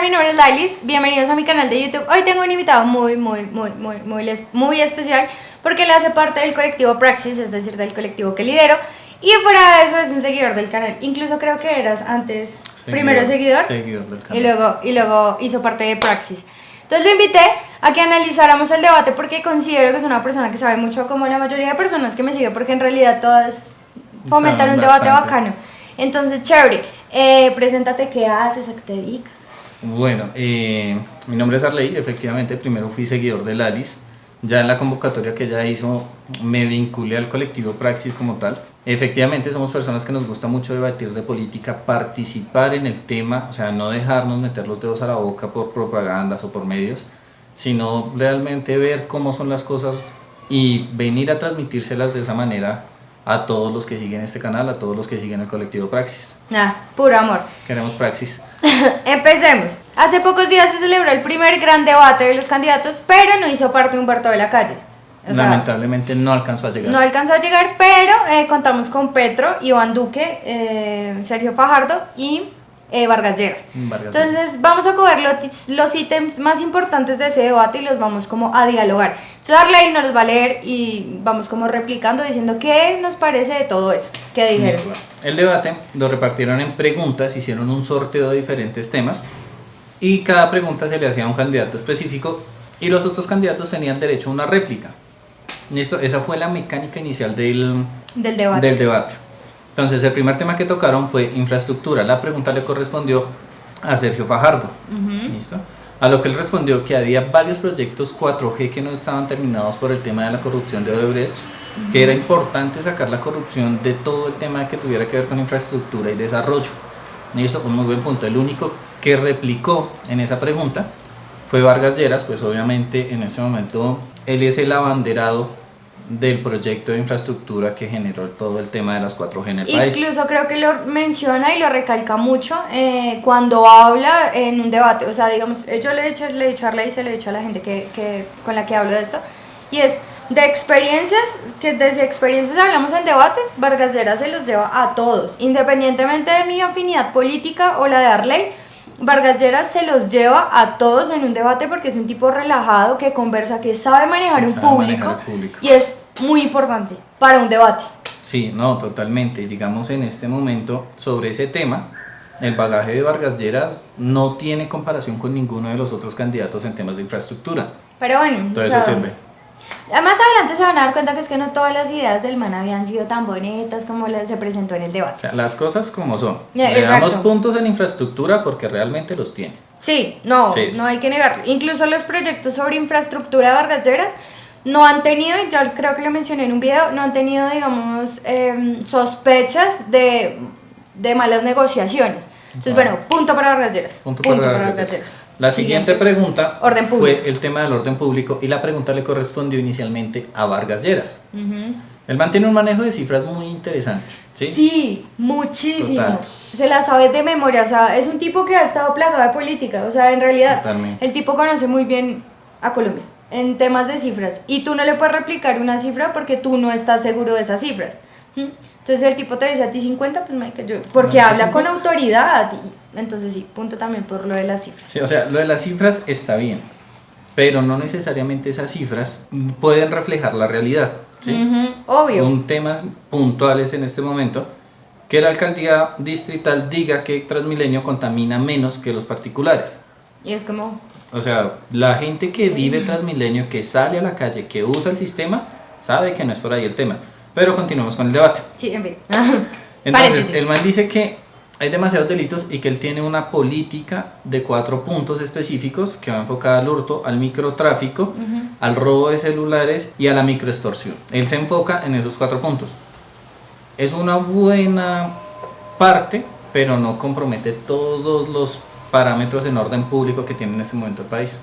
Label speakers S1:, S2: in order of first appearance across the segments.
S1: mi nombre es Lailis, bienvenidos a mi canal de YouTube. Hoy tengo un invitado muy especial porque él hace parte del colectivo Praxis, es decir, del colectivo que lidero. Y fuera de eso es un seguidor del canal, incluso creo que eras antes primero seguidor
S2: del canal.
S1: y luego hizo parte de Praxis. Entonces lo invité a que analizáramos el debate porque considero que es una persona que sabe mucho, como la mayoría de personas que me siguen, porque en realidad todas fomentan un debate bacano. Entonces, chévere, preséntate, ¿qué haces? ¿A qué te dedicas?
S2: Bueno, mi nombre es Arley, efectivamente primero fui seguidor de Lalis. Ya en la convocatoria que ella hizo me vinculé al colectivo Praxis como tal. Efectivamente somos personas que nos gusta mucho debatir de política, participar en el tema, o sea, no dejarnos meter los dedos a la boca por propagandas o por medios, sino realmente ver cómo son las cosas y venir a transmitírselas de esa manera a todos los que siguen este canal, a todos los que siguen el colectivo Praxis.
S1: Puro amor.
S2: Queremos Praxis.
S1: Empecemos. Hace pocos días se celebró el primer gran debate de los candidatos, pero no hizo parte Humberto de la Calle.
S2: Lamentablemente no alcanzó a llegar.
S1: No alcanzó a llegar, pero contamos con Petro, Iván Duque, Sergio Fajardo y Vargas Lleras. Entonces vamos a coger los ítems más importantes de ese debate y los vamos como a dialogar. Entonces Arley nos los va a leer y vamos como replicando, diciendo qué nos parece de todo eso que dijeron.
S2: El debate lo repartieron en preguntas, hicieron un sorteo de diferentes temas y cada pregunta se le hacía a un candidato específico y los otros candidatos tenían derecho a una réplica. Esa fue la mecánica inicial del debate. Entonces el primer tema que tocaron fue infraestructura. La pregunta le correspondió a Sergio Fajardo. ¿Listo? A lo que él respondió que había varios proyectos 4G que no estaban terminados por el tema de la corrupción de Odebrecht, que era importante sacar la corrupción de todo el tema que tuviera que ver con infraestructura y desarrollo. ¿Listo? Un muy buen punto. El único que replicó en esa pregunta fue Vargas Lleras, pues obviamente en este momento él es el abanderado del proyecto de infraestructura que generó todo el tema de las 4G en el país.
S1: Incluso creo que lo menciona y lo recalca mucho cuando habla en un debate. O sea, digamos, yo le he dicho a Arley y se lo he dicho a la gente con la que hablo de esto, y es de experiencias, que desde experiencias hablamos en debates. Vargas Lleras se los lleva a todos, independientemente de mi afinidad política o la de Arley. Vargas Lleras se los lleva a todos en un debate porque es un tipo relajado, que conversa, que sabe manejar un público, y es muy importante para un debate.
S2: Sí, no, totalmente. Digamos, en este momento, sobre ese tema, el bagaje de Vargas Lleras no tiene comparación con ninguno de los otros candidatos en temas de infraestructura.
S1: Pero bueno,
S2: todo eso sirve.
S1: Más adelante se van a dar cuenta que es que no todas las ideas del man habían sido tan bonitas como se presentó en el debate.
S2: O sea, las cosas como son. Le damos puntos en infraestructura porque realmente los tiene.
S1: Sí, no hay que negarlo. Incluso los proyectos sobre infraestructura de Vargas Lleras no han tenido, y yo creo que lo mencioné en un video, no han tenido, digamos, sospechas de malas negociaciones. Entonces, bueno, punto para Vargas Lleras.
S2: Punto para Vargas Lleras. La siguiente pregunta fue el tema del orden público y la pregunta le correspondió inicialmente a Vargas Lleras. Él mantiene un manejo de cifras muy interesante.
S1: Sí, muchísimo. Total. Se la sabe de memoria, o sea, es un tipo que ha estado plagado de política, o sea, en realidad el tipo conoce muy bien a Colombia en temas de cifras y tú no le puedes replicar una cifra porque tú no estás seguro de esas cifras. Entonces el tipo te dice a ti 50, pues porque habla con autoridad. Entonces sí, punto también por lo de las cifras.
S2: Sí, o sea, lo de las cifras está bien, pero no necesariamente esas cifras pueden reflejar la realidad. ¿Sí?
S1: Obvio.
S2: Un temas puntuales en este momento, que la alcaldía distrital diga que Transmilenio contamina menos que los particulares.
S1: Y es como...
S2: O sea, la gente que vive Transmilenio, que sale a la calle, que usa el sistema, sabe que no es por ahí el tema. Pero continuamos con el debate.
S1: Sí, en fin.
S2: Entonces, el man dice que hay demasiados delitos y que él tiene una política de 4 puntos específicos que va enfocada al hurto, al microtráfico, al robo de celulares y a la microextorsión. Él se enfoca en esos 4 puntos. Es una buena parte, pero no compromete todos los parámetros en orden público que tiene en este momento el país.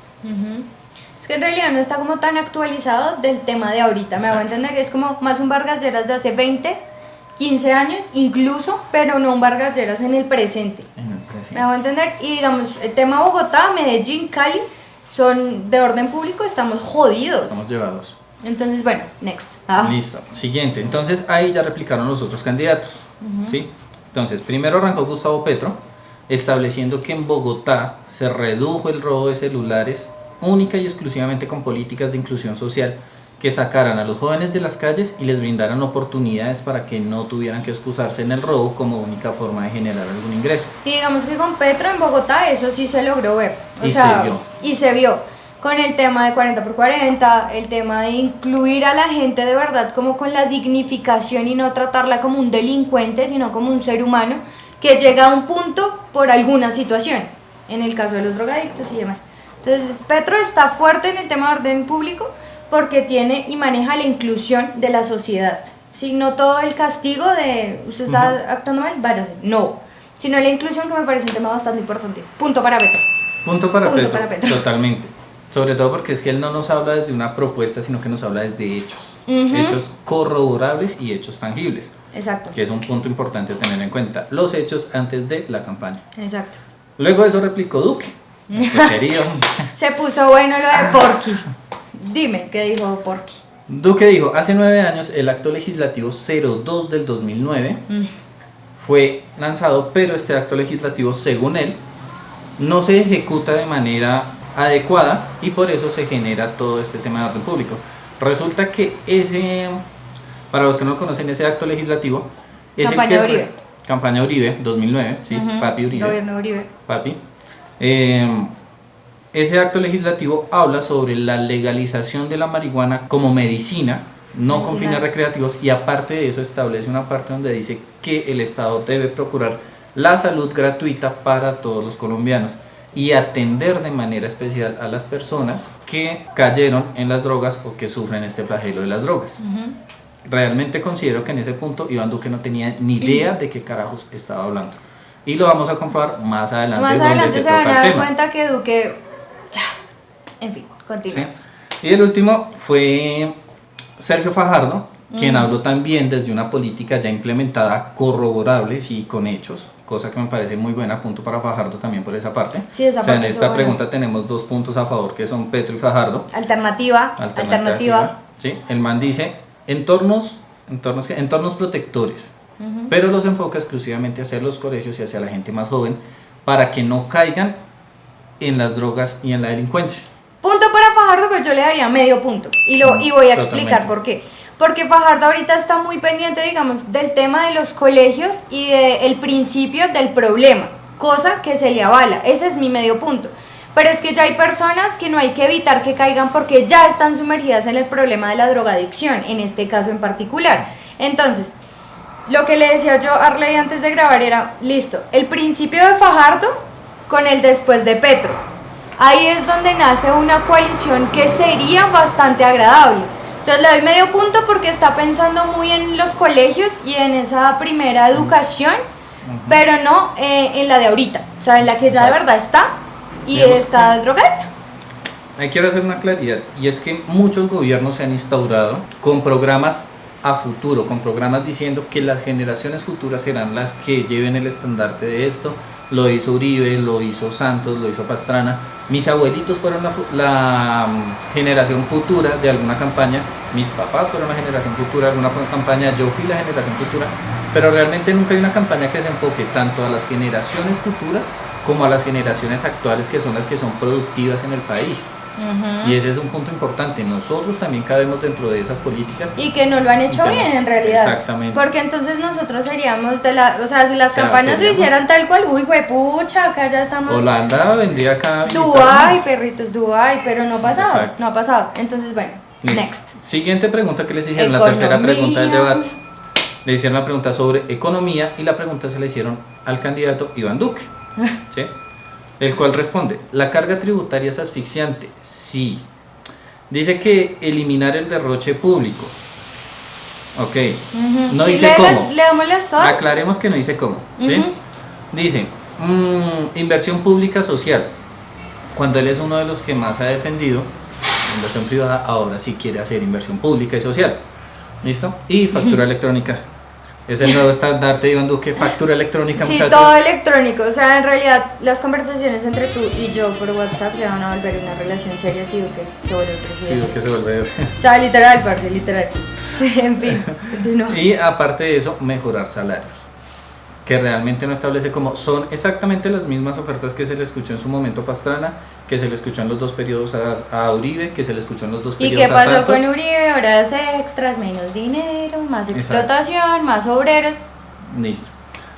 S1: Es que en realidad no está como tan actualizado del tema de ahorita. Me hago entender, es como más un Vargas Lleras de hace 20, 15 años incluso, pero no un Vargas Lleras en el presente. Me hago entender. Y digamos, el tema Bogotá, Medellín, Cali son de orden público, estamos jodidos.
S2: Estamos llevados.
S1: Entonces, bueno, next.
S2: Listo. Siguiente. Entonces ahí ya replicaron los otros candidatos. ¿Sí? Entonces, primero arrancó Gustavo Petro. estableciendo que en Bogotá se redujo el robo de celulares única y exclusivamente con políticas de inclusión social que sacaran a los jóvenes de las calles y les brindaran oportunidades para que no tuvieran que excusarse en el robo como única forma de generar algún ingreso.
S1: Y digamos que con Petro en Bogotá eso sí se logró ver.
S2: Y
S1: se vio. Con el tema de 40x40, el tema de incluir a la gente de verdad como con la dignificación y no tratarla como un delincuente, sino como un ser humano que llega a un punto por alguna situación, en el caso de los drogadictos y demás. Entonces Petro está fuerte en el tema de orden público porque tiene y maneja la inclusión de la sociedad. Si no todo el castigo de usted está actuando mal, váyase, no, sino la inclusión, que me parece un tema bastante importante. Punto para Petro.
S2: Punto para Petro, totalmente. Sobre todo porque es que él no nos habla desde una propuesta, sino que nos habla desde hechos. Hechos corroborables y hechos tangibles.
S1: Exacto.
S2: Que es un punto importante a tener en cuenta. Los hechos antes de la campaña.
S1: Exacto.
S2: Luego de eso replicó Duque, nuestro querido.
S1: Se puso bueno lo de Porky. Dime, ¿qué dijo Porky?
S2: Duque dijo, hace 9 años el acto legislativo 02 del 2009 fue lanzado, pero este acto legislativo, según él, no se ejecuta de manera adecuada y por eso se genera todo este tema de orden público. Resulta que para los que no conocen ese acto legislativo, es
S1: Campaña de Uribe.
S2: Campaña Uribe, 2009, sí, Papi Uribe.
S1: Gobierno Uribe.
S2: Papi. Ese acto legislativo habla sobre la legalización de la marihuana como medicina, no con fines recreativos, y aparte de eso establece una parte donde dice que el Estado debe procurar la salud gratuita para todos los colombianos y atender de manera especial a las personas que cayeron en las drogas o que sufren este flagelo de las drogas. Realmente considero que en ese punto Iván Duque no tenía ni idea de qué carajos estaba hablando. Y lo vamos a comprobar más adelante.
S1: Más adelante se van a dar cuenta que Duque... En fin, continuamos.
S2: ¿Sí? Y el último fue Sergio Fajardo, quien habló también desde una política ya implementada, corroborable y con hechos, cosa que me parece muy buena, punto para Fajardo también por esa parte.
S1: Sí, esa parte
S2: en esta pregunta tenemos 2 puntos a favor, que son Petro y Fajardo.
S1: Alternativa.
S2: Sí, el man dice entornos protectores, pero los enfoca exclusivamente hacia los colegios y hacia la gente más joven para que no caigan en las drogas y en la delincuencia.
S1: Punto para Fajardo, pero yo le daría medio punto y voy a explicar por qué. Porque Fajardo ahorita está muy pendiente, digamos, del tema de los colegios y del principio del problema, cosa que se le avala. Ese es mi medio punto. Pero es que ya hay personas que no hay que evitar que caigan porque ya están sumergidas en el problema de la drogadicción, en este caso en particular. Entonces, lo que le decía yo a Arley antes de grabar era, listo, el principio de Fajardo con el después de Petro. Ahí es donde nace una coalición que sería bastante agradable. Entonces le doy medio punto porque está pensando muy en los colegios y en esa primera educación, pero no en la de ahorita, o sea, en la que ya de verdad está y está drogadita.
S2: Ahí quiero hacer una claridad, y es que muchos gobiernos se han instaurado con programas a futuro, con programas diciendo que las generaciones futuras serán las que lleven el estandarte de esto. Lo hizo Uribe, lo hizo Santos, lo hizo Pastrana. Mis abuelitos fueron la generación futura de alguna campaña, mis papás fueron la generación futura de alguna campaña, yo fui la generación futura, pero realmente nunca hay una campaña que se enfoque tanto a las generaciones futuras como a las generaciones actuales, que son las que son productivas en el país. Y ese es un punto importante. Nosotros también cabemos dentro de esas políticas
S1: y que no lo han hecho bien en realidad.
S2: Exactamente.
S1: Porque entonces nosotros seríamos o sea, si las campañas se hicieran tal cual, uy, juepucha, acá ya estamos.
S2: Holanda vendría acá.
S1: Dubái, perritos, Dubái, pero no ha pasado.
S2: Exacto.
S1: No ha pasado. Entonces, bueno, next.
S2: Siguiente pregunta que les hicieron, la tercera pregunta del debate. Le hicieron la pregunta sobre economía y la pregunta se le hicieron al candidato Iván Duque. ¿Sí? El cual responde, ¿la carga tributaria es asfixiante? Sí. Dice que eliminar el derroche público. Ok. No dice cómo.
S1: Leámoslas todas.
S2: Aclaremos que no dice cómo. ¿Sí? Dice, inversión pública social. Cuando él es uno de los que más ha defendido inversión privada, ahora sí quiere hacer inversión pública y social. ¿Listo? Y factura electrónica. Es el nuevo estandarte de Iván Duque, factura electrónica,
S1: sí,
S2: muchachos.
S1: Sí, todo electrónico. O sea, en realidad, las conversaciones entre tú y yo por WhatsApp ya van a volver una relación seria si Duque se vuelve presidente.
S2: Sí, Duque se vuelve.
S1: O sea, literal, parce, literal. En fin,
S2: no. Y aparte de eso, mejorar salarios. que realmente no establece cómo son exactamente las mismas ofertas que se le escuchó en su momento a Pastrana, que se le escuchó en los dos periodos a Uribe, que se le escuchó en los dos
S1: ¿Y
S2: periodos
S1: qué
S2: a
S1: pasó
S2: Santos.
S1: con Uribe? Horas extras, menos dinero, más explotación, más obreros.
S2: Listo.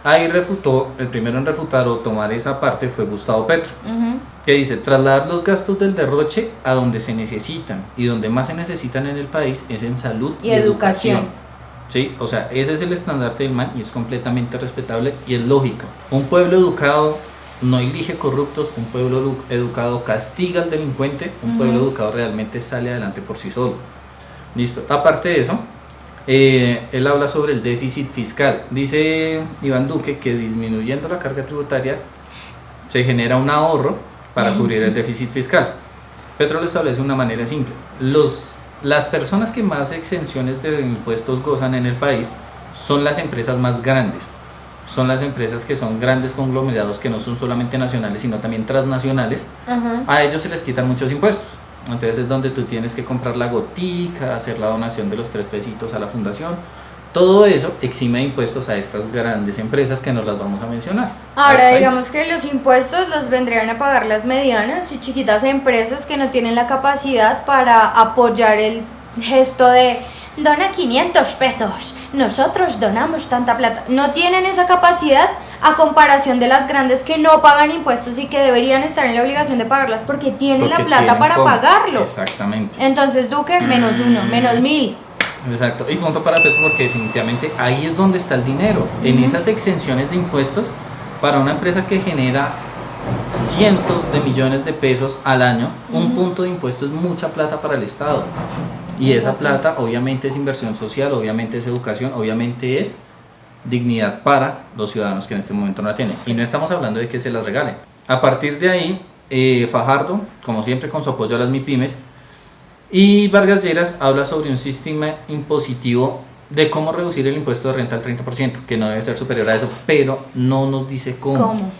S2: Ahí refutó, el primero en refutar o tomar esa parte fue Gustavo Petro, que dice, trasladar los gastos del derroche a donde se necesitan, y donde más se necesitan en el país es en salud y educación. Sí, o sea, ese es el estandarte del man y es completamente respetable y es lógico. Un pueblo educado no elige corruptos, un pueblo educado castiga al delincuente, un pueblo educado realmente sale adelante por sí solo. Listo. Aparte de eso, él habla sobre el déficit fiscal. Dice Iván Duque que disminuyendo la carga tributaria se genera un ahorro para cubrir el déficit fiscal. Petro lo establece de una manera simple. Las personas que más exenciones de impuestos gozan en el país son las empresas más grandes. Son las empresas que son grandes conglomerados que no son solamente nacionales sino también transnacionales. A ellos se les quitan muchos impuestos. Entonces es donde tú tienes que comprar la gotica, hacer la donación de los 3 pesitos a la fundación. Todo eso exime de impuestos a estas grandes empresas que nos las vamos a mencionar.
S1: Ahora, digamos que los impuestos los vendrían a pagar las medianas y chiquitas empresas que no tienen la capacidad para apoyar el gesto de dona 500 pesos, nosotros donamos tanta plata. No tienen esa capacidad a comparación de las grandes que no pagan impuestos y que deberían estar en la obligación de pagarlas porque tienen la plata para pagarlo.
S2: Exactamente.
S1: Entonces Duque, -1, -1000.
S2: Exacto, y punto para Petro porque definitivamente ahí es donde está el dinero, en esas exenciones de impuestos para una empresa que genera cientos de millones de pesos al año. Un punto de impuesto es mucha plata para el Estado y esa plata obviamente es inversión social, obviamente es educación, obviamente es dignidad para los ciudadanos que en este momento no la tienen, y no estamos hablando de que se las regalen. A partir de ahí, Fajardo, como siempre con su apoyo a las MIPYMES, y Vargas Lleras habla sobre un sistema impositivo de cómo reducir el impuesto de renta al 30%, que no debe ser superior a eso, pero no nos dice cómo.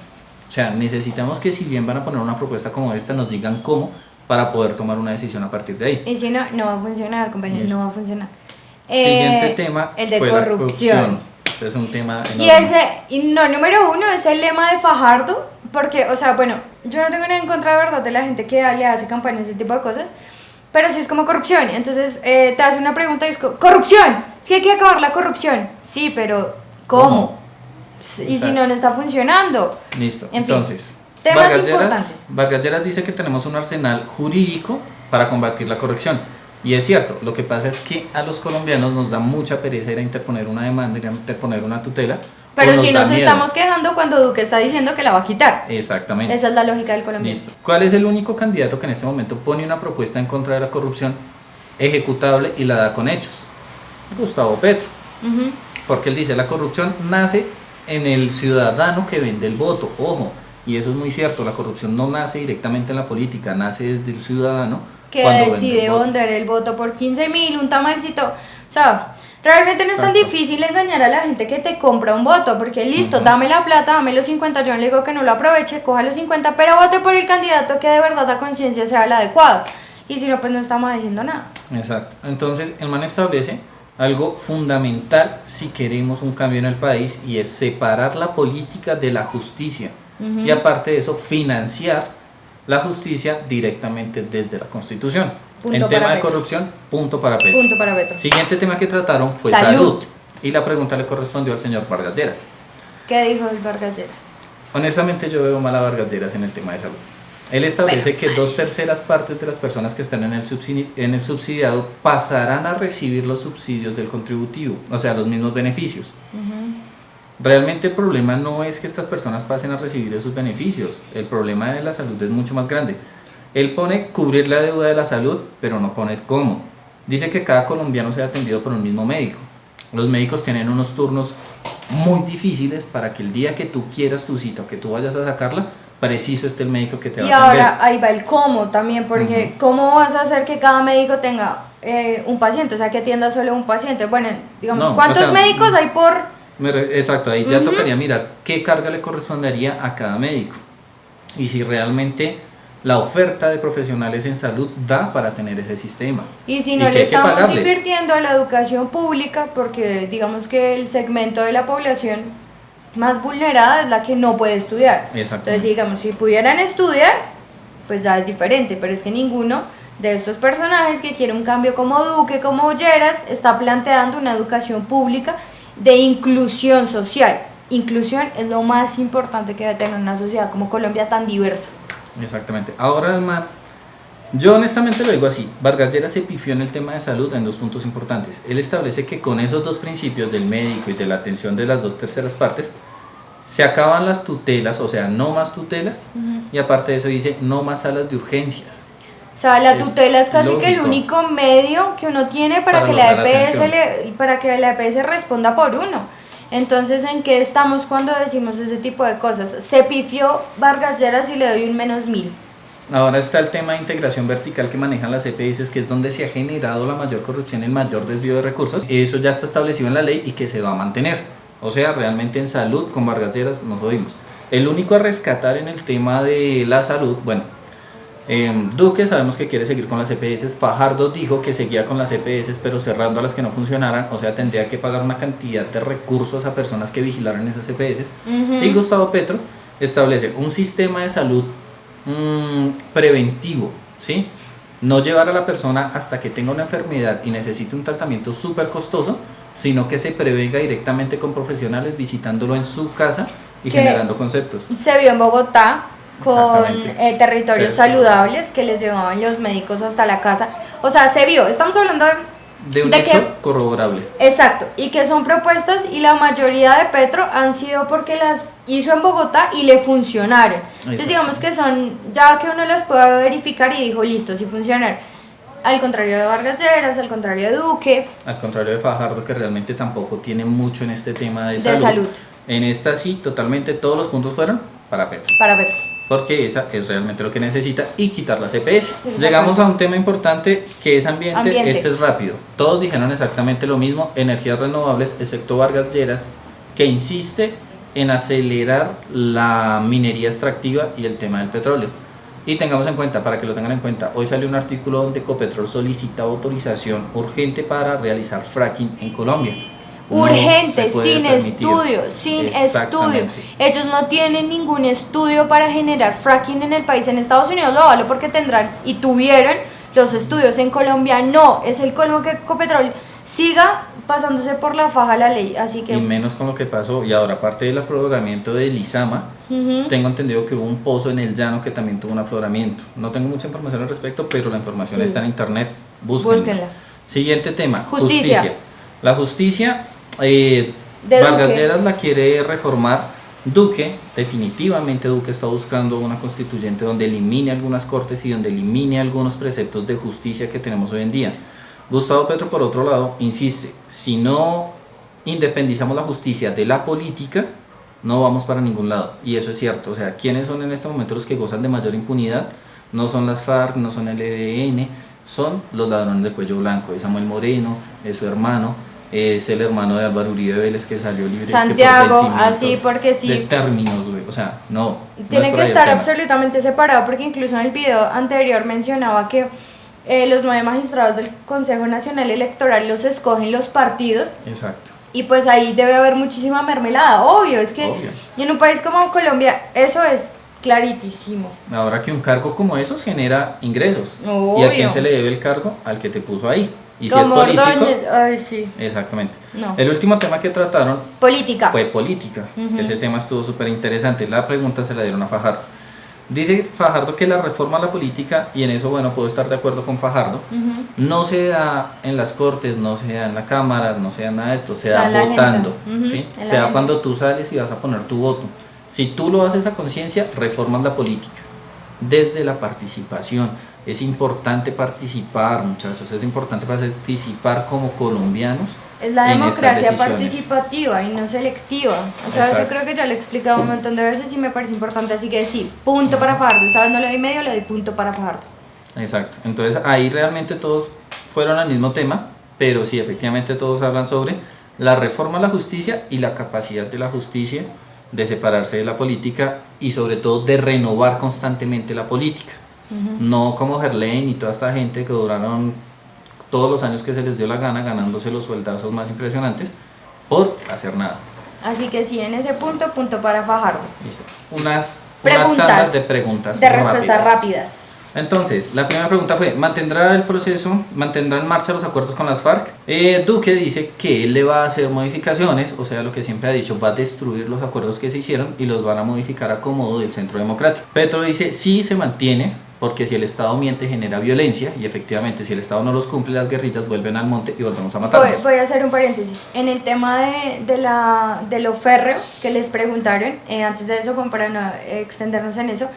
S2: O sea, necesitamos que si bien van a poner una propuesta como esta, nos digan cómo para poder tomar una decisión a partir de ahí.
S1: Y si no, no va a funcionar, compañeros, no va a funcionar.
S2: Siguiente tema,
S1: el de
S2: fue
S1: corrupción.
S2: La corrupción. Es un tema enorme.
S1: Y número 1 es el lema de Fajardo, porque, o sea, bueno, yo no tengo nada en contra de verdad de la gente que le hace campaña ese tipo de cosas, pero sí es como corrupción. Entonces te hace una pregunta y es ¡corrupción! Es que hay que acabar la corrupción. Sí, pero ¿cómo? Y si no, no está funcionando.
S2: Listo,
S1: en
S2: entonces
S1: fin, temas importantes.
S2: Vargas Lleras dice que tenemos un arsenal jurídico para combatir la corrupción. Y es cierto, lo que pasa es que a los colombianos nos da mucha pereza ir a interponer una demanda, ir a interponer una tutela.
S1: Pero si nos estamos quejando cuando Duque está diciendo que la va a quitar.
S2: Exactamente.
S1: Esa es la lógica del colombiano.
S2: Listo. ¿Cuál es el único candidato que en este momento pone una propuesta en contra de la corrupción ejecutable y la da con hechos? Gustavo Petro. Porque él dice, la corrupción nace en el ciudadano que vende el voto. Ojo, y eso es muy cierto, la corrupción no nace directamente en la política, nace desde el ciudadano
S1: que decide vender el voto por 15.000, un tamalcito. O sea, realmente no es tan difícil engañar a la gente que te compra un voto, porque listo, dame la plata, dame los 50, yo no le digo que no lo aproveche, coja los 50, pero vote por el candidato que de verdad a conciencia sea el adecuado. Y si no, pues no estamos diciendo nada.
S2: Exacto. Entonces, el man establece algo fundamental si queremos un cambio en el país, y es separar la política de la justicia. Y aparte de eso, financiar la justicia directamente desde la Constitución. En tema de corrupción, punto para Petro.
S1: Punto para Petro.
S2: Siguiente tema que trataron fue salud. Y la pregunta le correspondió al señor Vargas Lleras.
S1: ¿Qué dijo el Vargas Lleras?
S2: Honestamente yo veo mal a Vargas Lleras en el tema de salud. Él establece que 2/3 partes de las personas que están en el subsidiado pasarán a recibir los subsidios del contributivo, o sea, los mismos beneficios. Realmente el problema no es que estas personas pasen a recibir esos beneficios, el problema de la salud es mucho más grande. Él pone cubrir la deuda de la salud, pero no pone cómo. Dice que cada colombiano sea atendido por un mismo médico. Los médicos tienen unos turnos muy difíciles para que el día que tú quieras tu cita o que tú vayas a sacarla, preciso esté el médico que te va a atender.
S1: Y ahora ahí va el cómo también, porque ¿cómo vas a hacer que cada médico tenga un paciente? O sea, que atienda solo un paciente. Bueno, digamos, ¿cuántos médicos hay por...?
S2: Exacto, ahí ya tocaría mirar qué carga le correspondería a cada médico y si realmente la oferta de profesionales en salud da para tener ese sistema.
S1: Y si no le estamos invirtiendo a la educación pública, porque digamos que el segmento de la población más vulnerada es la que no puede estudiar. Entonces, digamos, si pudieran estudiar, pues ya es diferente, pero es que ninguno de estos personajes que quiere un cambio como Duque, como Lleras, está planteando una educación pública de inclusión social. Inclusión es lo más importante que debe tener una sociedad como Colombia tan diversa.
S2: Exactamente. Ahora, yo honestamente lo digo así, Vargas Lleras se pifió en el tema de salud en 2 puntos importantes. Él establece que con esos 2 principios del médico y de la atención de las 2 terceras partes, se acaban las tutelas, o sea, no más tutelas, y aparte de eso dice, no más salas de urgencias.
S1: O sea, la tutela es casi que el único medio que uno tiene para que la EPS responda por uno. Entonces, ¿en qué estamos cuando decimos ese tipo de cosas? Se pifió Vargas Lleras y le doy un -1000.
S2: Ahora está el tema de integración vertical que manejan las EPS, que es donde se ha generado la mayor corrupción, el mayor desvío de recursos. Eso ya está establecido en la ley y que se va a mantener. O sea, realmente en salud con Vargas Lleras nos jodimos. El único a rescatar en el tema de la salud, bueno, Duque sabemos que quiere seguir con las EPS. Fajardo dijo que seguía con las EPS, pero cerrando a las que no funcionaran, o sea, tendría que pagar una cantidad de recursos a personas que vigilaran esas EPS. Y Gustavo Petro establece un sistema de salud preventivo, ¿sí? No llevar a la persona hasta que tenga una enfermedad y necesite un tratamiento súper costoso, sino que se prevenga directamente con profesionales, visitándolo en su casa y generando conceptos.
S1: Se vio en Bogotá con territorios saludables que les llevaban los médicos hasta la casa. O sea, se vio, estamos hablando
S2: de un hecho corroborable.
S1: Exacto, y que son propuestas y la mayoría de Petro han sido porque las hizo en Bogotá y le funcionaron. Entonces digamos que son, ya que uno las puede verificar y dijo, listo, sí funcionaron. Al contrario de Vargas Lleras, al contrario de Duque.
S2: Al contrario de Fajardo, que realmente tampoco tiene mucho en este tema de salud. En esta sí, totalmente todos los puntos fueron para Petro.
S1: Para Petro.
S2: Porque esa es realmente lo que necesita y quitar las EPS. Llegamos a un tema importante que es ambiente. Este es rápido. Todos dijeron exactamente lo mismo, energías renovables, excepto Vargas Lleras, que insiste en acelerar la minería extractiva y el tema del petróleo. Y tengamos en cuenta, para que lo tengan en cuenta, hoy salió un artículo donde Ecopetrol solicita autorización urgente para realizar fracking en Colombia.
S1: Urgente, sin estudio. Ellos no tienen ningún estudio para generar fracking en el país. En Estados Unidos lo vale porque tendrán y tuvieron los estudios. En Colombia no, es el colmo que Ecopetrol siga pasándose por la faja la ley, así que...
S2: Y menos con lo que pasó, y ahora aparte del afloramiento de Lizama, tengo entendido que hubo un pozo en el llano que también tuvo un afloramiento. No tengo mucha información al respecto, pero la información está en internet, búsquenla. Siguiente tema, justicia. La justicia, Vargas Lleras la quiere reformar. Duque, definitivamente Duque está buscando una constituyente donde elimine algunas cortes y donde elimine algunos preceptos de justicia que tenemos hoy en día. Gustavo Petro, por otro lado, insiste, si no independizamos la justicia de la política, no vamos para ningún lado. Y eso es cierto. O sea, ¿quiénes son en este momento los que gozan de mayor impunidad? No son las FARC, no son el ELN, son los ladrones de cuello blanco. Es Samuel Moreno, es su hermano, es el hermano de Álvaro Uribe Vélez que salió libre.
S1: Santiago, así porque sí.
S2: De términos, güey. O sea, no.
S1: Tiene que estar absolutamente separado porque incluso en el video anterior mencionaba que los 9 magistrados del Consejo Nacional Electoral los escogen los partidos.
S2: Exacto.
S1: Y pues ahí debe haber muchísima mermelada, obvio, es que y en un país como Colombia eso es clarísimo.
S2: Ahora que un cargo como esos genera ingresos. ¿Y a quién se le debe el cargo? Al que te puso ahí. Y
S1: como
S2: si es político,
S1: Ordóñez, ay, sí.
S2: Exactamente.
S1: No.
S2: El último tema que trataron
S1: fue
S2: política. Ese tema estuvo súper interesante. La pregunta se la dieron a Fajardo. Dice Fajardo que la reforma a la política, y en eso, bueno, puedo estar de acuerdo con Fajardo, no se da en las cortes, no se da en la cámara, no se da nada de esto, se da votando, ¿sí? Se da cuando tú sales y vas a poner tu voto. Si tú lo haces a conciencia, reformas la política desde la participación. Es importante participar, muchachos, es importante participar como colombianos.
S1: Es la democracia participativa y no selectiva. O sea, eso creo que ya lo he explicado un montón de veces y me parece importante. Así que sí, punto para Fajardo. Esta vez no le doy medio, le doy punto para Fajardo.
S2: Exacto. Entonces ahí realmente todos fueron al mismo tema, pero sí, efectivamente todos hablan sobre la reforma a la justicia y la capacidad de la justicia de separarse de la política y sobre todo de renovar constantemente la política. No como Gerlain y toda esta gente que duraron todos los años que se les dio la gana ganándose los sueldazos más impresionantes por hacer nada.
S1: Así que sí, en ese punto, punto para Fajardo.
S2: Listo. Una
S1: Preguntas.
S2: tanda de preguntas
S1: De respuestas rápidas.
S2: Entonces, la primera pregunta fue, ¿mantendrá en marcha los acuerdos con las FARC? Duque dice que él le va a hacer modificaciones, o sea, lo que siempre ha dicho, va a destruir los acuerdos que se hicieron y los van a modificar a acomodo del Centro Democrático. Petro dice, sí se mantiene, porque si el Estado miente genera violencia, y efectivamente si el Estado no los cumple, las guerrillas vuelven al monte y volvemos a matarlos.
S1: Voy a hacer un paréntesis. En el tema de lo férreo que les preguntaron, antes de eso, como para no extendernos en eso,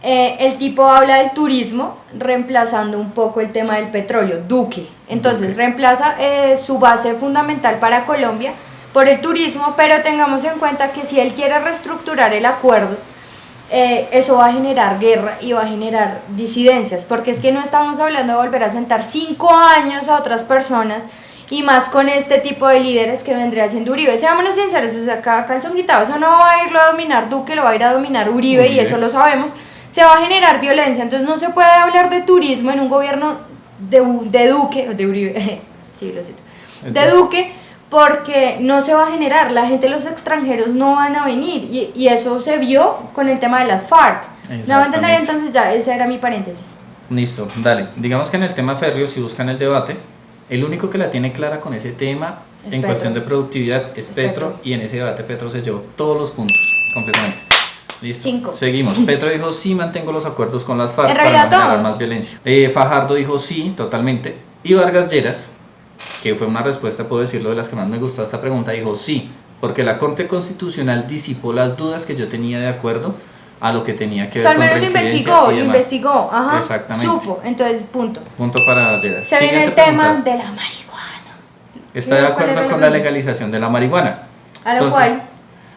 S1: el tipo habla del turismo reemplazando un poco el tema del petróleo, Duque. Entonces reemplaza su base fundamental para Colombia por el turismo, pero tengamos en cuenta que si él quiere reestructurar el acuerdo, eso va a generar guerra y va a generar disidencias, porque es que no estamos hablando de volver a sentar 5 años a otras personas, y más con este tipo de líderes que vendría siendo Uribe. Seámonos sinceros, o sea, cada calzón quitado, eso no va a irlo a dominar Duque, lo va a ir a dominar Uribe. Y eso lo sabemos. Se va a generar violencia, entonces no se puede hablar de turismo en un gobierno de Duque, de Uribe, sí, lo siento, de Duque, porque no se va a generar, la gente, los extranjeros no van a venir, y eso se vio con el tema de las FARC. ¿Me va a entender? Entonces ya, ese era mi paréntesis.
S2: Listo, dale. Digamos que en el tema férreo, si buscan el debate, el único que la tiene clara con ese tema en cuestión de productividad es Petro, y en ese debate Petro se llevó todos los puntos, completamente. Listo. 5. Seguimos. Petro dijo sí, mantengo los acuerdos con las FARC para no generar más violencia. Fajardo dijo sí, totalmente. Y Vargas Lleras, que fue una respuesta, puedo decirlo, de las que más me gustó a esta pregunta, dijo sí, porque la Corte Constitucional disipó las dudas que yo tenía de acuerdo a lo que tenía que ver con residencia.
S1: Lo investigó, ajá.
S2: Exactamente.
S1: Supo, entonces punto.
S2: Punto para Lleras.
S1: Se viene el tema de la marihuana.
S2: ¿Está de acuerdo con la legalización de la marihuana?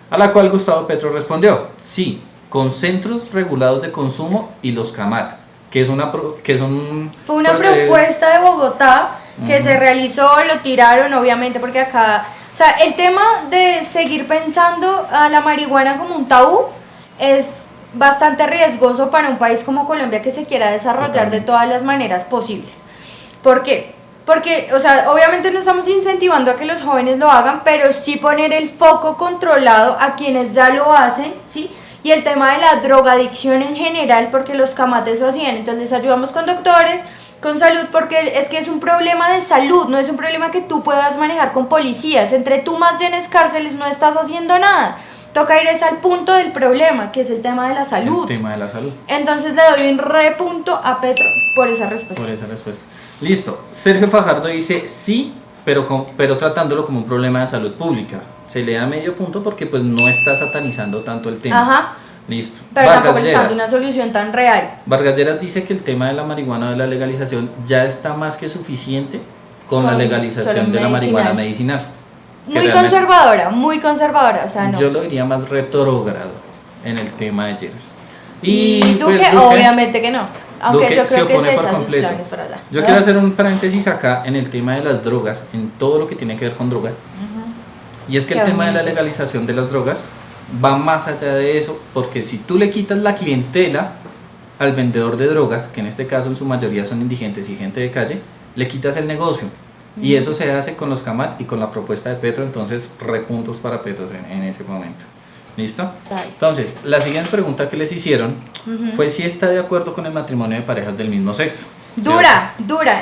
S2: A la cual Gustavo Petro respondió, sí, con centros regulados de consumo y los CAMAT,
S1: Fue una propuesta de Bogotá que se realizó, lo tiraron obviamente porque acá, o sea, el tema de seguir pensando a la marihuana como un tabú es bastante riesgoso para un país como Colombia que se quiera desarrollar de todas las maneras posibles. ¿Por qué? Porque, o sea, obviamente no estamos incentivando a que los jóvenes lo hagan, pero sí poner el foco controlado a quienes ya lo hacen, ¿sí? Y el tema de la drogadicción en general, porque los camates lo hacían, entonces les ayudamos con doctores, con salud, porque es que es un problema de salud, no es un problema que tú puedas manejar con policías. Entre tú más llenes cárceles no estás haciendo nada. Toca ir al punto del problema, que es el tema de la salud.
S2: El tema de la salud.
S1: Entonces le doy un repunto a Petro por esa respuesta.
S2: Listo. Sergio Fajardo dice sí, pero tratándolo como un problema de salud pública. Se le da medio punto porque pues no está satanizando tanto el tema.
S1: Ajá.
S2: Listo.
S1: Pero tampoco le está dando una solución tan real.
S2: Vargas Lleras dice que el tema de la marihuana, de la legalización, ya está más que suficiente con la legalización de la marihuana medicinal.
S1: Muy conservadora, o sea, no.
S2: Yo lo diría más retrógrado en el tema de Lleras.
S1: Y Duque, pues, Duque, obviamente que no. Aunque Duque yo creo que se echa sus planes para allá.
S2: Yo quiero hacer un paréntesis acá en el tema de las drogas, en todo lo que tiene que ver con drogas. Y es que el tema de la legalización de las drogas va más allá de eso, porque si tú le quitas la clientela al vendedor de drogas, que en este caso en su mayoría son indigentes y gente de calle, le quitas el negocio. Y eso se hace con los CAMAT y con la propuesta de Petro, entonces repuntos para Petro en ese momento. ¿Listo? Entonces, la siguiente pregunta que les hicieron fue si está de acuerdo con el matrimonio de parejas del mismo sexo.
S1: Dura.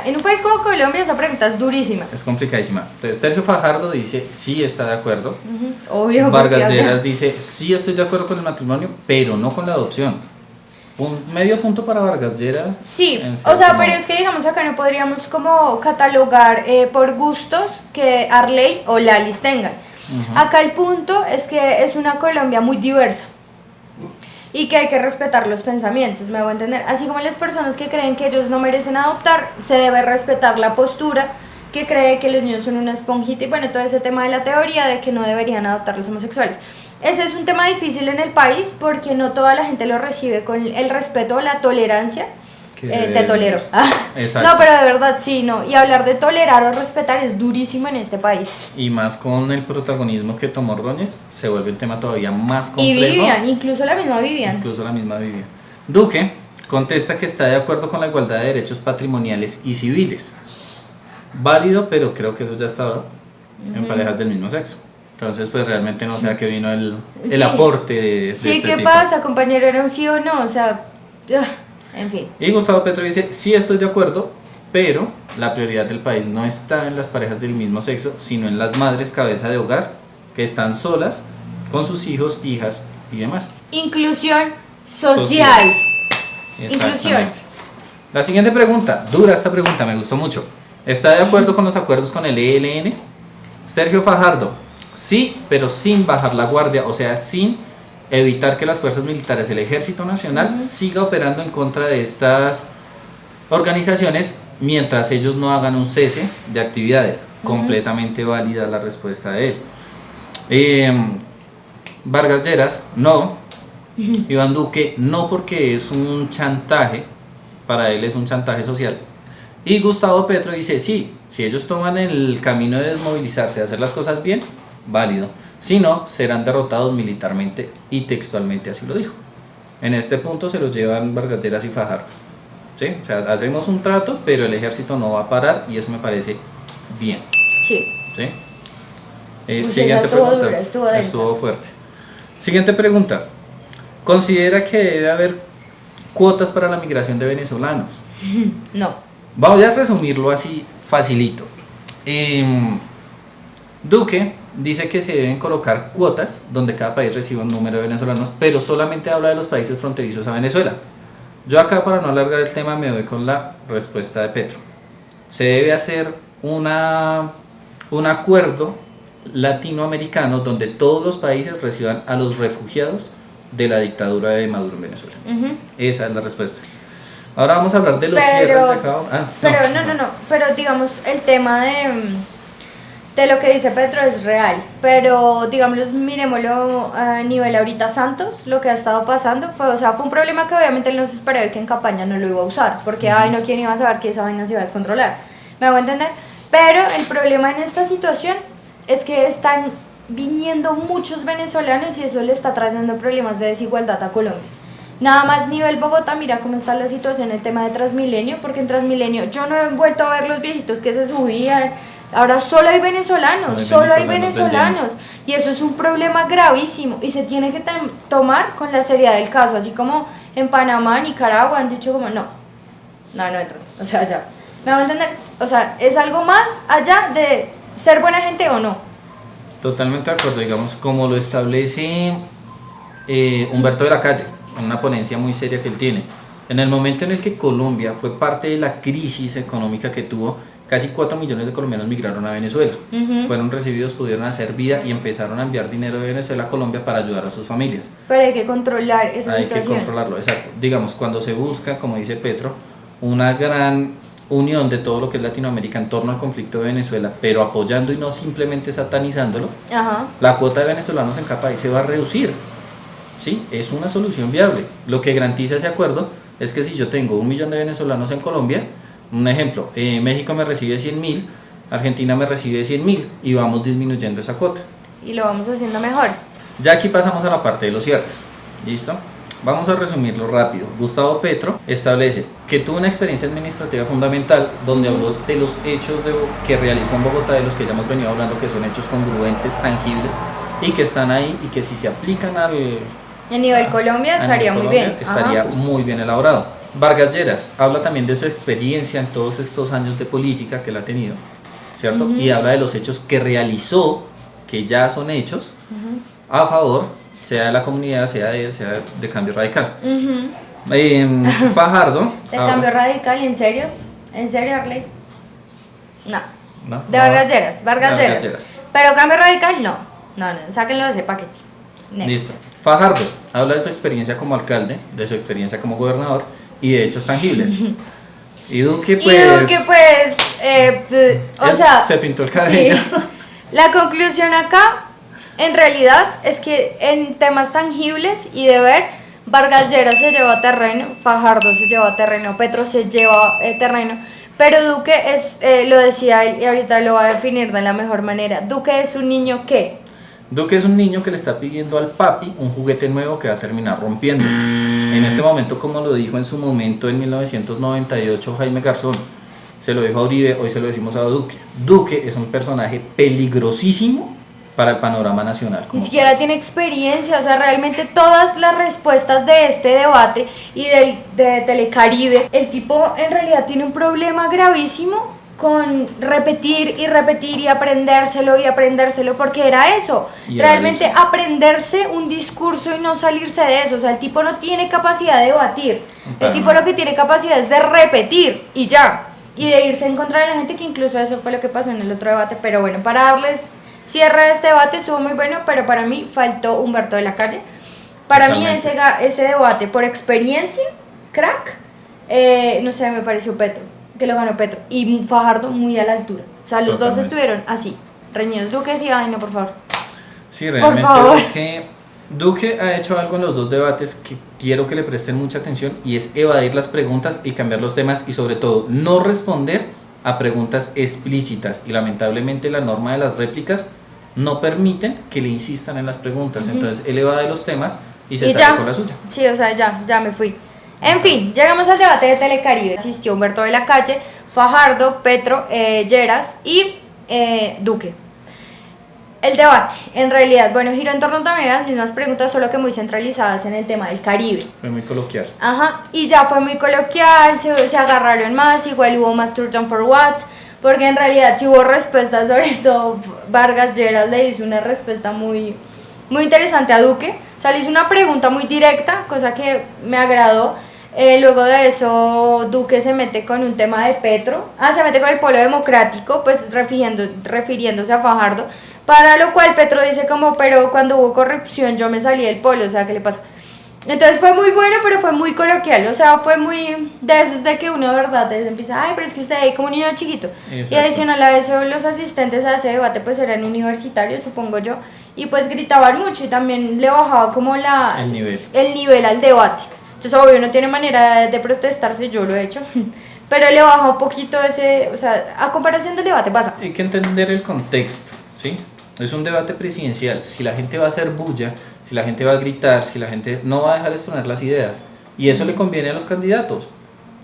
S1: En un país como Colombia esa pregunta es durísima.
S2: Es complicadísima. Entonces, Sergio Fajardo dice sí está de acuerdo.
S1: Obvio.
S2: Vargas Lleras dice sí estoy de acuerdo con el matrimonio, pero no con la adopción. Medio punto para Vargas Lleras.
S1: Sí, o sea, pero es que digamos acá no podríamos como catalogar por gustos que Arley o Lalis tengan. Acá el punto es que es una Colombia muy diversa y que hay que respetar los pensamientos, me voy a entender. Así como las personas que creen que ellos no merecen adoptar, se debe respetar la postura que cree que los niños son una esponjita y bueno, todo ese tema de la teoría de que no deberían adoptar los homosexuales. Ese es un tema difícil en el país porque no toda la gente lo recibe con el respeto o la tolerancia. Te tolero. No, pero de verdad sí, no. Y hablar de tolerar o respetar es durísimo en este país.
S2: Y más con el protagonismo que tomó Ordóñez, se vuelve un tema todavía más complejo.
S1: Y Vivian, incluso la misma Vivian.
S2: Duque contesta que está de acuerdo con la igualdad de derechos patrimoniales y civiles. Válido, pero creo que eso ya estaba en parejas del mismo sexo. Entonces, pues realmente no sé a qué vino el
S1: Sí.
S2: aporte de
S1: Sí,
S2: este
S1: ¿qué
S2: tipo.
S1: pasa, compañero? ¿Era un sí o no? O sea, en fin.
S2: Y Gustavo Petro dice, sí estoy de acuerdo, pero la prioridad del país no está en las parejas del mismo sexo, sino en las madres cabeza de hogar que están solas con sus hijos, hijas y demás.
S1: Inclusión social. Inclusión.
S2: Exactamente. La siguiente pregunta, dura esta pregunta, me gustó mucho. ¿Está de acuerdo con los acuerdos con el ELN? Sergio Fajardo, sí, pero sin bajar la guardia, o sea, sin evitar que las fuerzas militares, el Ejército Nacional, siga operando en contra de estas organizaciones mientras ellos no hagan un cese de actividades. Completamente válida la respuesta de él. Vargas Lleras, no. Iván Duque, no, porque es un chantaje, para él es un chantaje social. Y Gustavo Petro dice, sí, si ellos toman el camino de desmovilizarse, de hacer las cosas bien, válido. Si no, serán derrotados militarmente, y textualmente así lo dijo. En este punto se los llevan Vargas Lleras y Fajardo. ¿Sí? O sea, hacemos un trato, pero el ejército no va a parar, y eso me parece bien.
S1: Sí.
S2: ¿Sí?
S1: Uy,
S2: Siguiente
S1: esa estuvo
S2: pregunta.
S1: dura, estuvo densa.
S2: Estuvo fuerte. Siguiente pregunta. ¿Considera que debe haber cuotas para la migración de venezolanos?
S1: No.
S2: Vamos a resumirlo así facilito. Duque dice que se deben colocar cuotas donde cada país reciba un número de venezolanos, pero solamente habla de los países fronterizos a Venezuela. Yo acá, para no alargar el tema, me doy con la respuesta de Petro. Se debe hacer un acuerdo latinoamericano donde todos los países reciban a los refugiados de la dictadura de Maduro en Venezuela. Esa es la respuesta. Ahora vamos a hablar de los cierres de cada uno.
S1: Pero no. Pero digamos, el tema de lo que dice Petro es real. Pero digamos, miremoslo a nivel ahorita Santos, lo que ha estado pasando fue un problema que obviamente él no se esperaba, que en campaña no lo iba a usar. Porque, ¿quién iba a saber que esa vaina se iba a descontrolar? ¿Me hago entender? Pero el problema en esta situación es que están viniendo muchos venezolanos y eso le está trayendo problemas de desigualdad a Colombia. Nada más nivel Bogotá, mira cómo está la situación, el tema de Transmilenio, porque en Transmilenio yo no he vuelto a ver los viejitos que se subían, ahora solo hay venezolanos, y eso es un problema gravísimo y se tiene que tomar con la seriedad del caso, así como en Panamá, Nicaragua han dicho como no entran, o sea, ya, ¿me van a entender? O sea, es algo más allá de ser buena gente o no.
S2: Totalmente de acuerdo, digamos, como lo establece Humberto de la Calle, en una ponencia muy seria que él tiene. En el momento en el que Colombia fue parte de la crisis económica que tuvo, casi 4 millones de colombianos migraron a Venezuela. Fueron recibidos, pudieron hacer vida y empezaron a enviar dinero de Venezuela a Colombia para ayudar a sus familias.
S1: Pero hay que controlar esa situación.
S2: Hay que controlarlo, exacto. Digamos, cuando se busca, como dice Petro, una gran unión de todo lo que es Latinoamérica en torno al conflicto de Venezuela, pero apoyando y no simplemente satanizándolo, la cuota de venezolanos en cada país se va a reducir. ¿Sí? Es una solución viable. Lo que garantiza ese acuerdo es que si yo tengo 1 millón de venezolanos en Colombia, un ejemplo, México me recibe 100.000, Argentina me recibe 100.000 y vamos disminuyendo esa cuota.
S1: Y lo vamos haciendo mejor.
S2: Ya aquí pasamos a la parte de los cierres. ¿Listo? Vamos a resumirlo rápido. Gustavo Petro establece que tuvo una experiencia administrativa fundamental donde habló de los hechos que realizó en Bogotá, de los que ya hemos venido hablando, que son hechos congruentes, tangibles y que están ahí y que si se aplican a
S1: nivel Colombia estaría muy bien.
S2: Estaría muy bien elaborado. Vargas Lleras habla también de su experiencia en todos estos años de política que él ha tenido, ¿cierto? Y habla de los hechos que realizó, que ya son hechos, a favor, sea de la comunidad, sea de él, sea de Cambio Radical. Fajardo.
S1: ¿De Cambio Radical? ¿En serio? ¿En serio, Arley? No. De Vargas Lleras. Pero Cambio Radical no, sáquenlo de ese paquete. Next.
S2: Listo. Fajardo habla de su experiencia como alcalde, de su experiencia como gobernador y de hechos tangibles. Y Duque se pintó el cabello.
S1: Sí. La conclusión acá, en realidad, es que en temas tangibles y de ver, Vargas Lleras se lleva terreno, Fajardo se lleva terreno, Petro se lleva terreno, pero Duque lo decía él y ahorita lo va a definir de la mejor manera. Duque es un niño que...
S2: Duque es un niño que le está pidiendo al papi un juguete nuevo que va a terminar rompiendo. En este momento, como lo dijo en su momento en 1998 Jaime Garzón, se lo dijo a Uribe, hoy se lo decimos a Duque. Duque es un personaje peligrosísimo para el panorama nacional.
S1: Ni
S2: como
S1: siquiera
S2: país.
S1: tiene experiencia, o sea, realmente todas las respuestas de este debate y de Telecaribe, el tipo en realidad tiene un problema gravísimo con repetir y aprendérselo, porque era eso,
S2: Y era
S1: realmente
S2: eso.
S1: aprenderse un discurso y no salirse de eso, o sea, el tipo no tiene capacidad de debatir,
S2: Para
S1: el tipo
S2: nada.
S1: lo que tiene capacidad es de repetir y ya, y de irse en contra de la gente, que incluso eso fue lo que pasó en el otro debate, pero bueno, para darles cierre a este debate estuvo muy bueno, pero para mí faltó Humberto de la Calle. Para mí
S2: Totalmente.
S1: ese debate, por experiencia, crack, no sé, me pareció Petro, que lo ganó Petro, y Fajardo muy a la altura. O sea, los dos
S2: Totalmente.
S1: estuvieron así, reñidos. Duque decía, ay no, por favor.
S2: Sí, realmente
S1: favor.
S2: Duque ha hecho algo en los dos debates que quiero que le presten mucha atención, y es evadir las preguntas y cambiar los temas, y sobre todo no responder a preguntas explícitas, y lamentablemente la norma de las réplicas no permiten que le insistan en las preguntas. Entonces él evade los temas y se sale con la suya.
S1: Sí, o sea, ya me fui. En fin, llegamos al debate de Telecaribe. Asistió Humberto de la Calle, Fajardo, Petro, Lleras y Duque. El debate, en realidad, bueno, giró en torno también a las mismas preguntas, solo que muy centralizadas en el tema del Caribe.
S2: Fue muy coloquial.
S1: Ajá, y ya fue muy coloquial, se agarraron más, igual hubo más Turton for What, porque en realidad sí hubo respuestas, sobre todo Vargas Lleras le hizo una respuesta muy interesante a Duque, o sea, le hizo una pregunta muy directa, cosa que me agradó. Luego de eso Duque se mete con un tema de Petro, se mete con el Polo Democrático, pues refiriéndose a Fajardo, para lo cual Petro dice como, pero cuando hubo corrupción yo me salí del Polo, o sea, ¿qué le pasa? Entonces fue muy bueno, pero fue muy coloquial, o sea, fue muy de esos de que uno de verdad empieza, ay, pero es que usted ahí como niño chiquito.
S2: Exacto.
S1: Y adicional a eso, los asistentes a ese debate pues eran universitarios, supongo yo, y pues gritaban mucho y también le bajaba como el nivel al debate. Entonces, obvio, no tiene manera de protestarse, yo lo he hecho, pero le baja un poquito ese, o sea, a comparación del debate pasa.
S2: Hay que entender el contexto, ¿sí? Es un debate presidencial. Si la gente va a hacer bulla, si la gente va a gritar, si la gente no va a dejar exponer las ideas, y eso le conviene a los candidatos,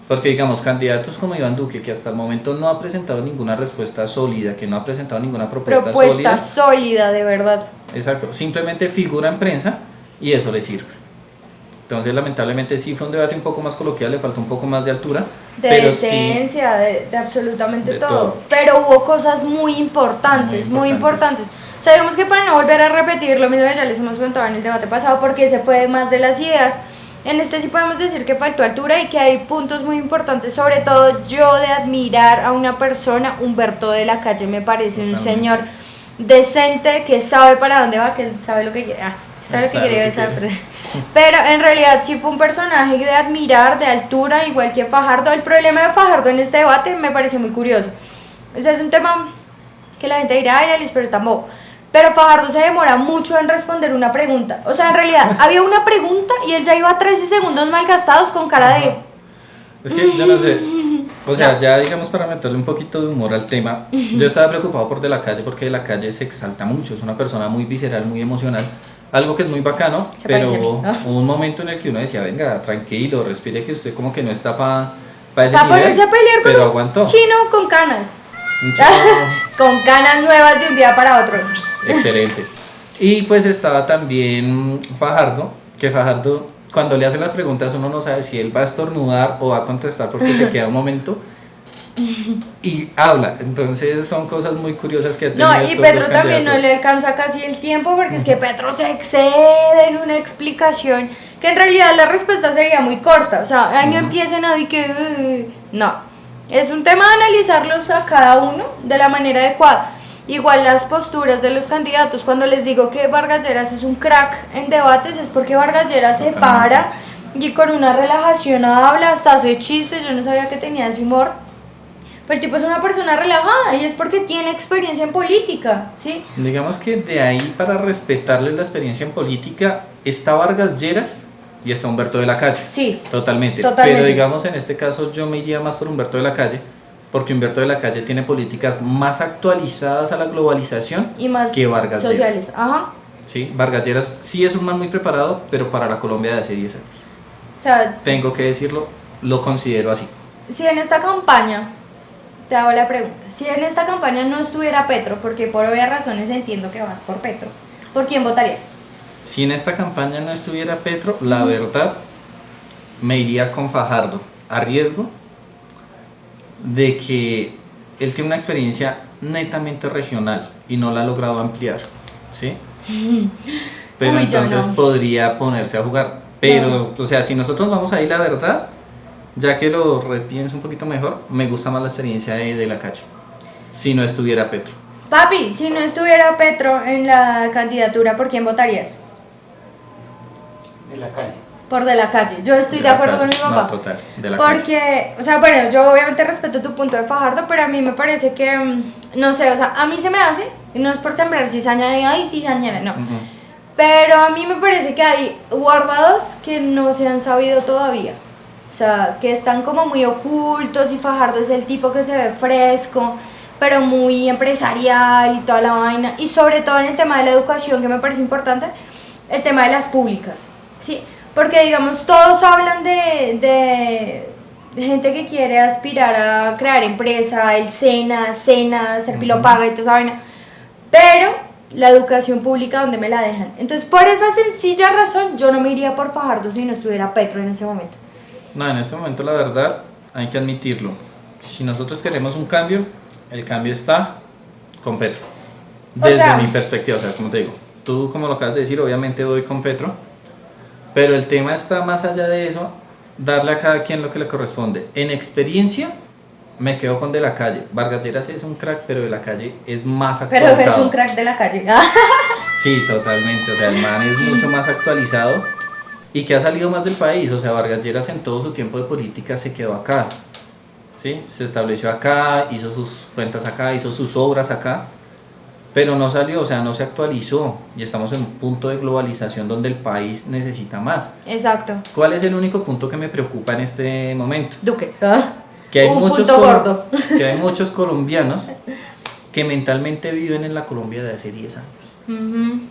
S2: porque digamos, candidatos como Iván Duque, que hasta el momento no ha presentado ninguna respuesta sólida, que no ha presentado ninguna propuesta
S1: sólida, de verdad.
S2: Exacto, simplemente figura en prensa y eso le sirve. Entonces, lamentablemente sí fue un debate un poco más coloquial, le faltó un poco más de altura.
S1: De
S2: pero
S1: decencia,
S2: sí,
S1: de absolutamente
S2: de
S1: todo.
S2: todo.
S1: Pero hubo cosas muy importantes. Sabemos que, para no volver a repetir lo mismo que ya les hemos contado en el debate pasado, porque se fue más de las ideas, en este sí podemos decir que faltó altura y que hay puntos muy importantes, sobre todo yo de admirar a una persona, Humberto de la Calle me parece un señor decente, que sabe para dónde va, que sabe lo que quiere, pero en realidad sí fue un personaje de admirar, de altura, igual que Fajardo. El problema de Fajardo en este debate me pareció muy curioso. Ese es un tema que la gente dirá, ay, Alice, pero tampoco. Pero Fajardo se demora mucho en responder una pregunta. O sea, en realidad había una pregunta y él ya iba 13 segundos malgastados con cara de...
S2: Es que yo no sé, o sea, ya digamos, para meterle un poquito de humor al tema, yo estaba preocupado por De la Calle, porque De la Calle se exalta mucho, es una persona muy visceral, muy emocional, algo que es muy bacano, pero hubo un momento en el que uno decía, venga, tranquilo, respire, que usted como que no está para ese nivel,
S1: ponerse a pelear con
S2: pero
S1: un
S2: aguantó.
S1: chino con canas.
S2: Un chino
S1: con canas nuevas de un día para otro.
S2: excelente. Y pues estaba también Fajardo, que Fajardo, cuando le hacen las preguntas, uno no sabe si él va a estornudar o va a contestar, porque se queda un momento y habla. Entonces son cosas muy curiosas que ha tenido.
S1: No, y Petro también no le alcanza casi el tiempo, porque es que Petro se excede en una explicación que en realidad la respuesta sería muy corta. O sea, ahí no empiecen a decir que... no, es un tema de analizarlos a cada uno de la manera adecuada. Igual las posturas de los candidatos, cuando les digo que Vargas Lleras es un crack en debates, es porque Vargas Lleras se para y con una relajación habla, hasta hace chistes, yo no sabía que tenía ese humor. Pero el tipo es una persona relajada y es porque tiene experiencia en política, ¿sí?
S2: Digamos que de ahí, para respetarles la experiencia en política, está Vargas Lleras y está Humberto de la Calle.
S1: Sí.
S2: Totalmente. Pero digamos, en este caso yo me iría más por Humberto de la Calle, porque Humberto de la Calle tiene políticas más actualizadas a la globalización
S1: y más
S2: que Vargas
S1: sociales.
S2: Lleras.
S1: Ajá.
S2: Sí, Vargas Lleras sí es un man muy preparado, pero para la Colombia de hace 10 años.
S1: O sea,
S2: tengo que decirlo, lo considero así.
S1: si en esta campaña te hago la pregunta. Si en esta campaña no estuviera Petro, porque por obvias razones entiendo que vas por Petro, ¿por quién votarías?
S2: Si en esta campaña no estuviera Petro, la verdad me iría con Fajardo, a riesgo de que él tiene una experiencia netamente regional y no la ha logrado ampliar, ¿sí? Pero
S1: Uy, yo
S2: entonces
S1: no.
S2: podría ponerse a jugar. Pero, o sea, si nosotros vamos ahí, la verdad, ya que lo repienso un poquito mejor, me gusta más la experiencia de la calle. Si no estuviera Petro.
S1: Papi, si no estuviera Petro en la candidatura, ¿por quién votarías?
S3: De la calle.
S1: Por De la Calle. Yo estoy de
S2: la
S1: acuerdo con
S2: calle.
S1: mi papá.
S2: No, total, de la calle.
S1: Porque, o sea, bueno, yo obviamente respeto tu punto de Fajardo, pero a mí me parece que, no sé, o sea, a mí se me hace, y no es por sembrar cizaña de, ay, cizañera, no.
S2: Ujú.
S1: Pero a mí me parece que hay guardados que no se han sabido todavía. O sea, que están como muy ocultos y Fajardo es el tipo que se ve fresco, pero muy empresarial y toda la vaina. Y sobre todo en el tema de la educación, que me parece importante, el tema de las públicas, ¿sí? Porque, digamos, todos hablan de gente que quiere aspirar a crear empresa, el SENA, hacer pilopaga y toda esa vaina. Pero la educación pública, ¿dónde me la dejan? Entonces, por esa sencilla razón, yo no me iría por Fajardo si no estuviera Petro en ese momento.
S2: No, en este momento la verdad hay que admitirlo. Si nosotros queremos un cambio, el cambio está con Petro. Desde
S1: sea,
S2: mi perspectiva, o sea, como te digo, tú como lo acabas de decir, obviamente voy con Petro, pero el tema está más allá de eso, darle a cada quien lo que le corresponde. En experiencia, me quedo con De la Calle. Vargas Lleras es un crack, pero De la Calle es más
S1: Pero
S2: actualizado.
S1: es un crack de la calle.
S2: Sí, totalmente, o sea, el man es mucho más actualizado y que ha salido más del país, o sea, Vargas Lleras en todo su tiempo de política se quedó acá, ¿sí? Se estableció acá, hizo sus cuentas acá, hizo sus obras acá, pero no salió, o sea, no se actualizó y estamos en un punto de globalización donde el país necesita más.
S1: Exacto.
S2: ¿Cuál es el único punto que me preocupa en este momento?
S1: Duque.
S2: Que hay,
S1: Un
S2: muchos
S1: punto gordo.
S2: que hay muchos colombianos que mentalmente viven en la Colombia de hace 10 años.
S1: Ujú.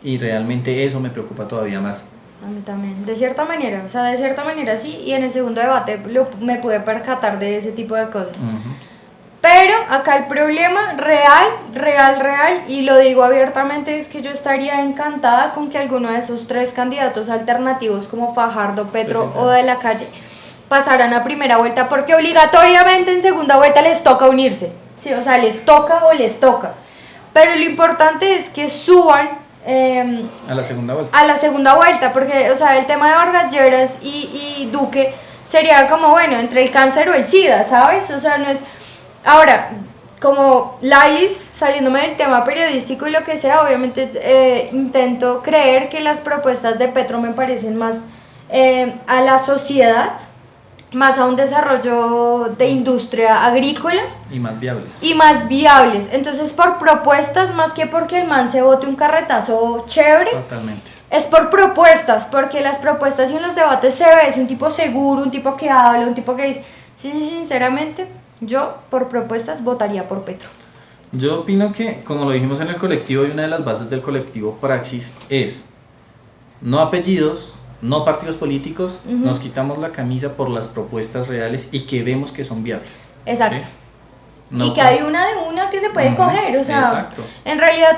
S2: Y realmente eso me preocupa todavía más.
S1: A mí también, de cierta manera, o sea, de cierta manera sí, y en el segundo debate me pude percatar de ese tipo de cosas.
S2: Ujú.
S1: Pero acá el problema real, y lo digo abiertamente, es que yo estaría encantada con que alguno de esos tres candidatos alternativos como Fajardo, Petro o De la Calle pasaran a primera vuelta, porque obligatoriamente en segunda vuelta les toca unirse, ¿sí? O sea, les toca. Pero lo importante es que suban
S2: A la segunda vuelta.
S1: a la segunda vuelta, porque, o sea, el tema de Vargas Lleras y Duque sería como, bueno, entre el cáncer o el SIDA, ¿sabes? O sea, no es... Ahora, como Lalis, saliéndome del tema periodístico y lo que sea, obviamente intento creer que las propuestas de Petro me parecen más a la sociedad, más a un desarrollo de industria agrícola
S2: Y más viables.
S1: y más viables. Entonces, por propuestas, más que porque el man se bote un carretazo chévere,
S2: Totalmente.
S1: es por propuestas, porque las propuestas y en los debates se ve, es un tipo seguro, un tipo que habla, un tipo que dice, sí, sinceramente, yo por propuestas votaría por Petro.
S2: Yo opino que, como lo dijimos en el colectivo, y una de las bases del colectivo Praxis es no apellidos, no partidos políticos, nos quitamos la camisa por las propuestas reales y que vemos que son viables.
S1: Exacto.
S2: ¿Sí? No
S1: y que
S2: por-
S1: hay una que se puede coger, o sea,
S2: Exacto.
S1: en realidad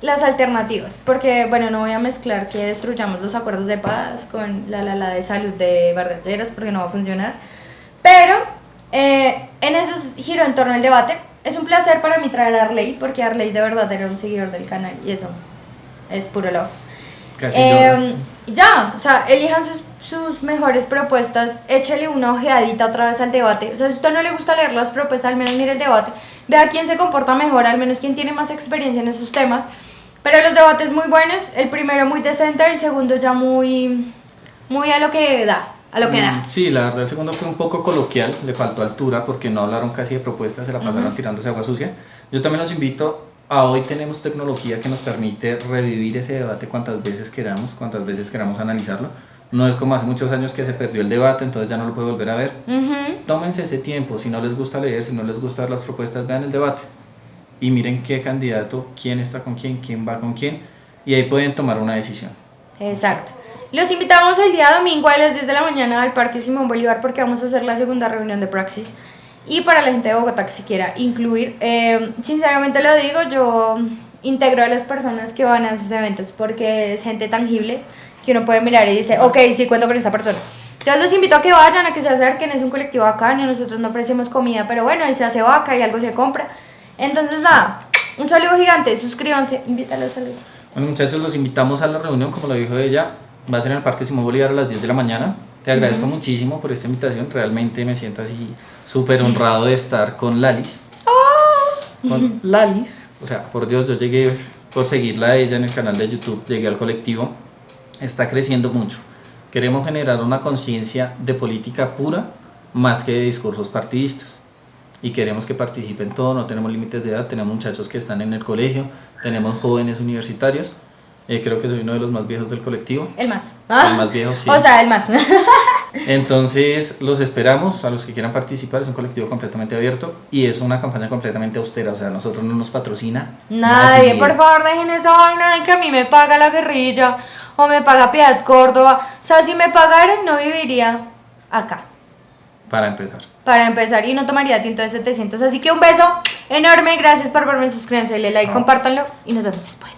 S1: las alternativas, porque bueno, no voy a mezclar que destruyamos los acuerdos de paz con la de salud de Vargas Lleras porque no va a funcionar, pero en eso giro en torno al debate. Es un placer para mí traer a Arley, porque Arley de verdad era un seguidor del canal y eso es puro love.
S2: Casi lloro.
S1: Ya, o sea, elijan sus mejores propuestas, échale una ojeadita otra vez al debate. O sea, si a usted no le gusta leer las propuestas, al menos mire el debate, vea quién se comporta mejor, al menos quién tiene más experiencia en esos temas. Pero los debates muy buenos, el primero muy decente, el segundo ya muy a lo que da,
S2: Sí, la verdad el segundo fue un poco coloquial, le faltó altura porque no hablaron casi de propuestas, se la pasaron tirándose agua sucia. Yo también los invito a hoy tenemos tecnología que nos permite revivir ese debate cuantas veces queramos analizarlo. No es como hace muchos años que se perdió el debate, entonces ya no lo puede volver a ver. Tómense ese tiempo, si no les gusta leer, si no les gustan las propuestas, vean el debate y miren qué candidato, quién está con quién va con quién, y ahí pueden tomar una decisión.
S1: Exacto. Los invitamos el día domingo a las 10 de la mañana al Parque Simón Bolívar porque vamos a hacer la segunda reunión de Praxis. Y para la gente de Bogotá que se quiera incluir, sinceramente lo digo, yo integro a las personas que van a esos eventos porque es gente tangible que uno puede mirar y dice, ok, sí cuento con esta persona. Entonces los invito a que vayan, a que se acerquen, es un colectivo bacán y nosotros no ofrecemos comida, pero bueno, ahí se hace vaca y algo se compra. Entonces nada, un saludo gigante, suscríbanse, invítalos a saludo.
S2: Bueno, muchachos, los invitamos a la reunión, como lo dijo ella, va a ser en el Parque Simón Bolívar a las 10 de la mañana. Te agradezco muchísimo por esta invitación, realmente me siento así súper honrado de estar con Lalis. Con Lalis, o sea, por Dios, yo llegué por seguirla a ella en el canal de YouTube, llegué al colectivo, está creciendo mucho. Queremos generar una conciencia de política pura más que de discursos partidistas. Y queremos que participen todos, no tenemos límites de edad, tenemos muchachos que están en el colegio, tenemos jóvenes universitarios, creo que soy uno de los más viejos del colectivo.
S1: El más.
S2: El más viejo, sí.
S1: O sea, el más.
S2: Entonces los esperamos a los que quieran participar, es un colectivo completamente abierto y es una campaña completamente austera, o sea, nosotros no nos patrocina
S1: nadie. Por favor dejen esa vaina de que a mí me paga la guerrilla o me paga Piedad Córdoba, o sea, si me pagaran no viviría acá.
S2: Para
S1: empezar y no tomaría tinto de 700, así que un beso enorme, gracias por verme, suscríbanse, denle like, compártanlo y nos vemos después.